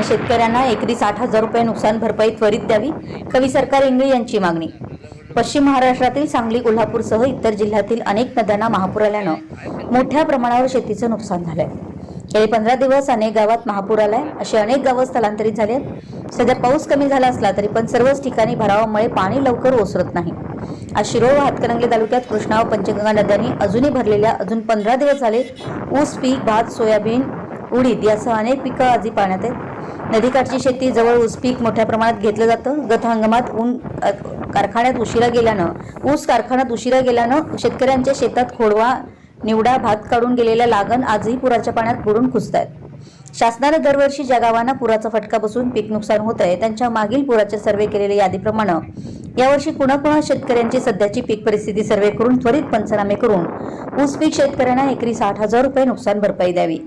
शेतकऱ्यांना एकरी 60,000 रुपये नुकसान भरपाई त्वरित द्यावी, कवी सरकार इंगळे यांची मागणी। पश्चिम महाराष्ट्रातील सांगली, कोल्हापूरसह इतर जिल्ह्यातील अनेक नद्यांना महापूर आल्यानं मोठ्या प्रमाणावर शेतीचं नुकसान झालंय। गेले 15 दिवस अनेक गावात महापूर आलाय, अशी अनेक गावं स्थलांतरित झाली आहेत। सध्या पाऊस कमी झाला असला तरी पण सर्वच ठिकाणी भरावामुळे पाणी लवकर ओसरत नाही। आज शिरोळ व हातकणंगले तालुक्यात कृष्णा व पंचगंगा नद्यांनी अजूनही भरलेल्या 15 दिवस झाले ऊस पीक, भात, सोयाबीन, उडीद यासह अनेक पिकं आजही पाण्यात आहेत। नदीकाठची शेती जवळ ऊस पीक मोठ्या प्रमाणात घेतलं जातं। गत हंगामात कारखान्यात उशिरा गेल्यानं शेतकऱ्यांच्या शेतात खोडवा, निवडा, भात काढून गेलेल्या लागण आजही पुराच्या पाण्यात बुडून खुसतायत। शासनाने दरवर्षी ज्या गावांना पुराचा फटका बसून पीक नुकसान होत आहे त्यांच्या मागील पुराचे सर्वे केलेल्या यादीप्रमाणे यावर्षी कुणा शेतकऱ्यांची सध्याची पीक परिस्थिती सर्वे करून त्वरित पंचनामे करून ऊस पीक शेतकऱ्यांना एकरी 60,000 रुपये नुकसान भरपाई द्यावी।